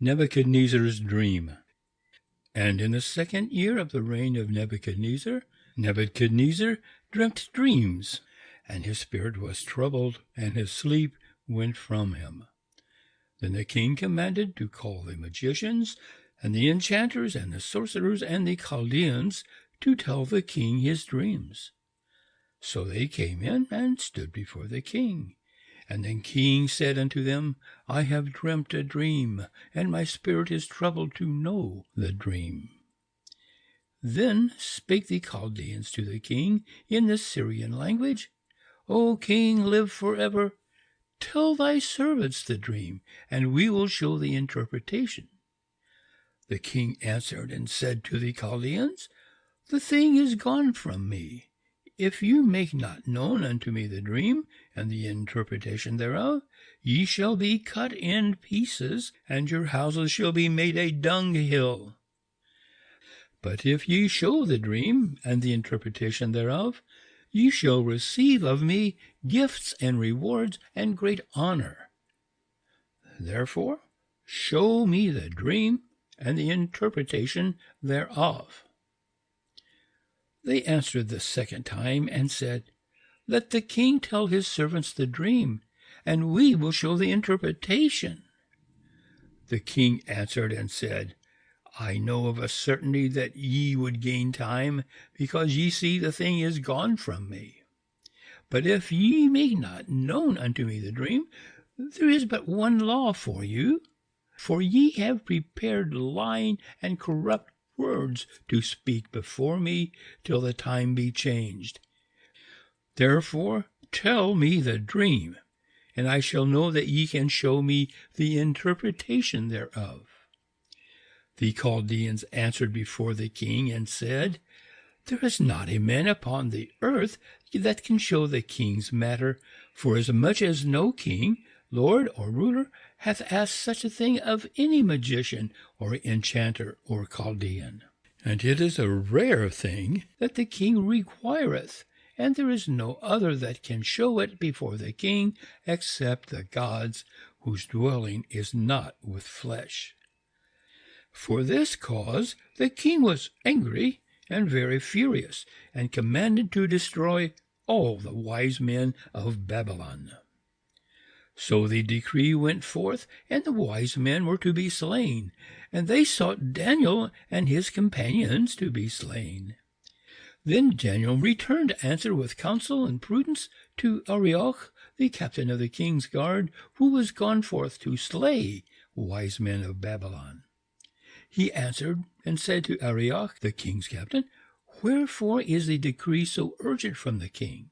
Nebuchadnezzar's dream. And in the 2nd year of the reign of Nebuchadnezzar, Nebuchadnezzar dreamt dreams, and his spirit was troubled, and his sleep went from him. Then the king commanded to call the magicians, and the enchanters, and the sorcerers, and the Chaldeans, to tell the king his dreams. So they came in and stood before the king. And the king said unto them, I have dreamt a dream, and my spirit is troubled to know the dream. Then spake the Chaldeans to the king in the Syrian language, O king, live forever. Tell thy servants the dream, and we will show the interpretation. The king answered and said to the Chaldeans, The thing is gone from me. If you make not known unto me the dream, and the interpretation thereof, ye shall be cut in pieces, and your houses shall be made a dunghill. But if ye show the dream, and the interpretation thereof, ye shall receive of me gifts and rewards and great honor. Therefore show me the dream, and the interpretation thereof. They answered the 2nd time, and said, Let the king tell his servants the dream, and we will show the interpretation. The king answered and said, I know of a certainty that ye would gain time, because ye see the thing is gone from me. But if ye make not known unto me the dream, there is but one law for you, for ye have prepared lying and corrupt words to speak before me till the time be changed. Therefore tell me the dream, and I shall know that ye can show me the interpretation thereof. The Chaldeans answered before the king and said, There is not a man upon the earth that can show the king's matter, forasmuch as no king, lord, or ruler hath asked such a thing of any magician, or enchanter, or Chaldean. And it is a rare thing that the king requireth, and there is no other that can show it before the king, except the gods, whose dwelling is not with flesh. For this cause the king was angry and very furious, and commanded to destroy all the wise men of Babylon. So the decree went forth, and the wise men were to be slain, and they sought Daniel and his companions to be slain. Then Daniel returned to answer with counsel and prudence to Arioch, the captain of the king's guard, who was gone forth to slay wise men of Babylon. He answered and said to Arioch, the king's captain, Wherefore is the decree so urgent from the king?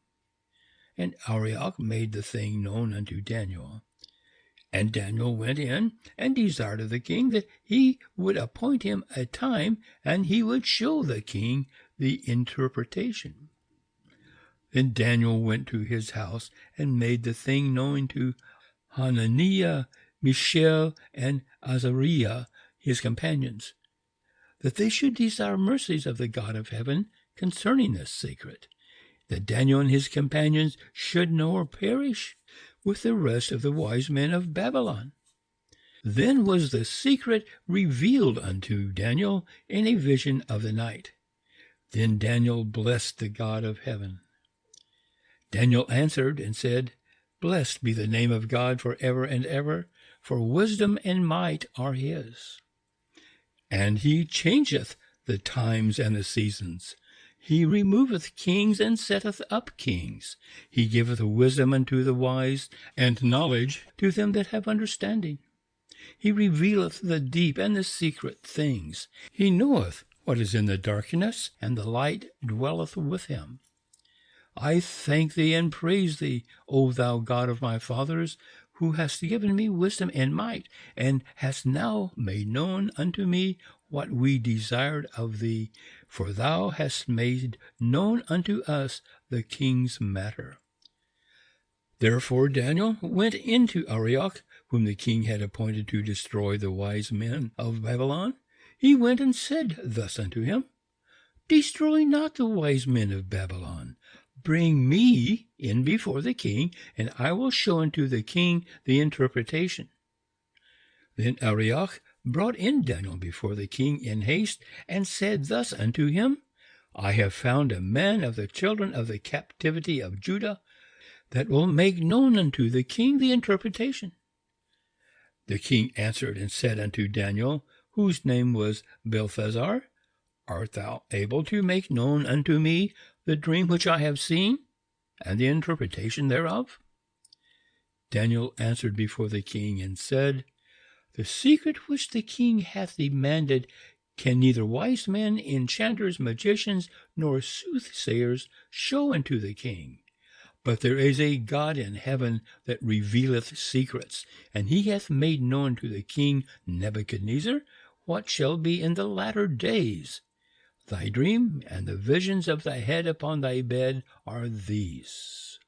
And Arioch made the thing known unto Daniel. And Daniel went in and desired of the king that he would appoint him a time, and he would show the king the interpretation. Then Daniel went to his house and made the thing known to Hananiah, Mishael, and Azariah, his companions, that they should desire mercies of the God of heaven concerning this secret, that Daniel and his companions should know or perish with the rest of the wise men of Babylon. Then was the secret revealed unto Daniel in a vision of the night. Then Daniel blessed the God of heaven. Daniel answered and said, Blessed be the name of God for ever and ever, for wisdom and might are his. And he changeth the times and the seasons. He removeth kings and setteth up kings. He giveth wisdom unto the wise, and knowledge to them that have understanding. He revealeth the deep and the secret things. He knoweth what is in the darkness, and the light dwelleth with him. I thank thee and praise thee, O thou God of my fathers, who hast given me wisdom and might, and hast now made known unto me what we desired of thee, for thou hast made known unto us the king's matter. Therefore Daniel went into Arioch, whom the king had appointed to destroy the wise men of Babylon. He went and said thus unto him, Destroy not the wise men of Babylon. Bring me in before the king, and I will show unto the king the interpretation. Then Arioch brought in Daniel before the king in haste, and said thus unto him, I have found a man of the children of the captivity of Judah, that will make known unto the king the interpretation. The king answered and said unto Daniel, whose name was Belteshazzar, Art thou able to make known unto me the dream which I have seen, and the interpretation thereof? Daniel answered before the king and said, The secret which the king hath demanded can neither wise men, enchanters, magicians, nor soothsayers show unto the king. But there is a God in heaven that revealeth secrets, and he hath made known to the king Nebuchadnezzar what shall be in the latter days. Thy dream and the visions of thy head upon thy bed are these.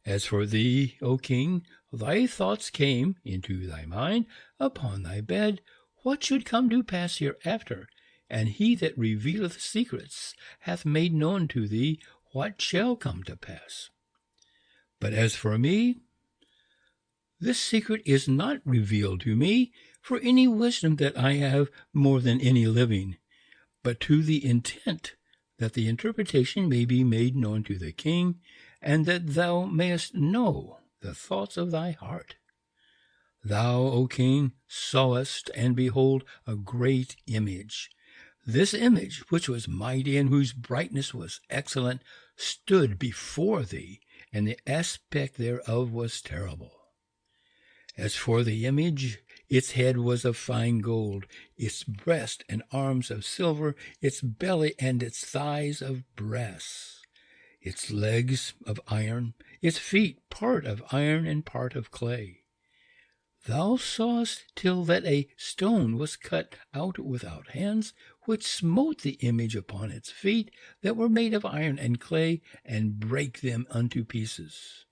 As for thee, O king, thy thoughts came into thy mind upon thy bed, what should come to pass hereafter, and he that revealeth secrets hath made known to thee what shall come to pass. But as for me, this secret is not revealed to me for any wisdom that I have more than any living, but to the intent that the interpretation may be made known to the king, and that thou mayest know the thoughts of thy heart. Thou, O king, sawest, and behold, a great image. This image, which was mighty and whose brightness was excellent, stood before thee, and the aspect thereof was terrible. As for the image, its head was of fine gold, its breast and arms of silver, its belly and its thighs of brass, its legs of iron, its feet part of iron and part of clay. Thou sawest till that a stone was cut out without hands, which smote the image upon its feet that were made of iron and clay, and brake them unto pieces.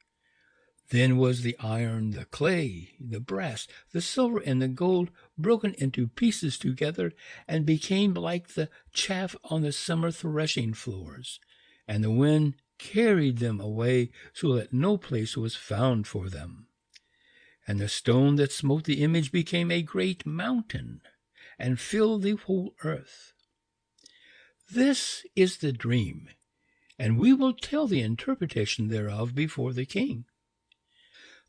Then was the iron, the clay, the brass, the silver, and the gold broken into pieces together, and became like the chaff on the summer threshing floors, and the wind carried them away, so that no place was found for them. And the stone that smote the image became a great mountain, and filled the whole earth. This is the dream, and we will tell the interpretation thereof before the king.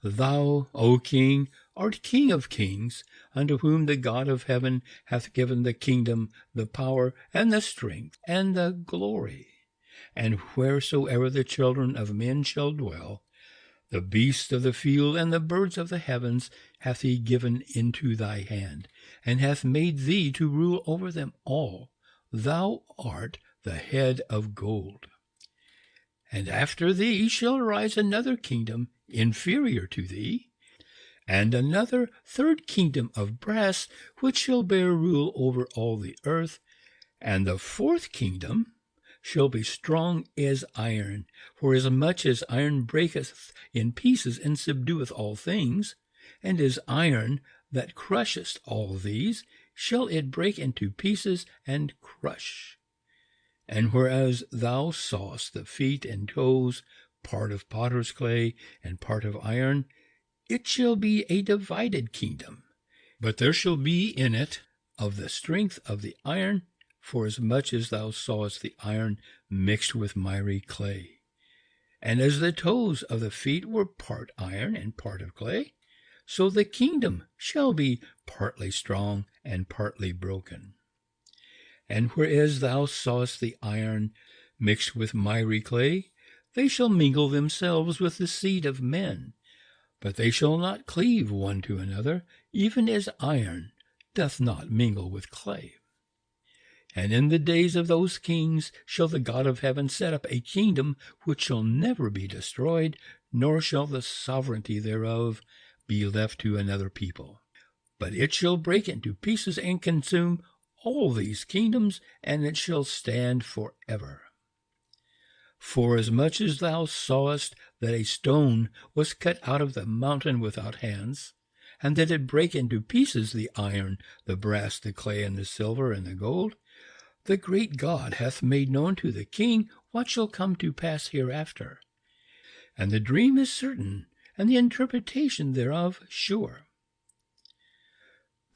Thou, O king, art King of kings, unto whom the God of heaven hath given the kingdom, the power, and the strength, and the glory. And wheresoever the children of men shall dwell, the beasts of the field and the birds of the heavens hath he given into thy hand, and hath made thee to rule over them all. Thou art the head of gold. And after thee shall rise another kingdom inferior to thee, and another third kingdom of brass, which shall bear rule over all the earth. And the fourth kingdom shall be strong as iron, for as much as iron breaketh in pieces and subdueth all things, and as iron that crusheth all these, shall it break into pieces and crush. And whereas thou sawest the feet and toes, part of potter's clay and part of iron, it shall be a divided kingdom, but there shall be in it of the strength of the iron, for as much as thou sawest the iron mixed with miry clay. And as the toes of the feet were part iron and part of clay, so the kingdom shall be partly strong and partly broken. And whereas thou sawest the iron mixed with miry clay, they shall mingle themselves with the seed of men, but they shall not cleave one to another, even as iron doth not mingle with clay. And in the days of those kings shall the God of heaven set up a kingdom which shall never be destroyed, nor shall the sovereignty thereof be left to another people. But it shall break into pieces and consume all these kingdoms, and it shall stand forever. For as much as thou sawest that a stone was cut out of the mountain without hands, and that it brake into pieces the iron, the brass, the clay, and the silver, and the gold, the great God hath made known to the king what shall come to pass hereafter. And the dream is certain, and the interpretation thereof sure.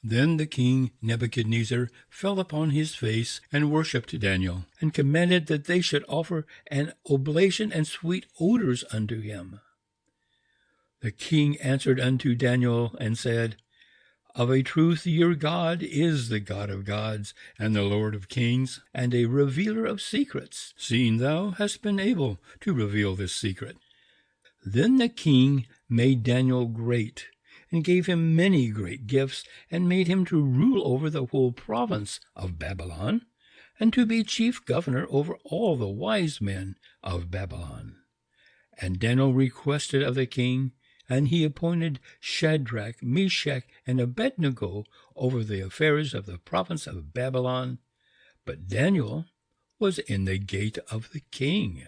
Then the king Nebuchadnezzar fell upon his face and worshipped Daniel, and commanded that they should offer an oblation and sweet odors unto him. The king answered unto Daniel and said, Of a truth your God is the God of gods, and the Lord of kings, and a revealer of secrets, seeing thou hast been able to reveal this secret. Then the king made Daniel great, and gave him many great gifts, and made him to rule over the whole province of Babylon, and to be chief governor over all the wise men of Babylon. And Daniel requested of the king, and he appointed Shadrach, Meshach, and Abednego over the affairs of the province of Babylon. But Daniel was in the gate of the king.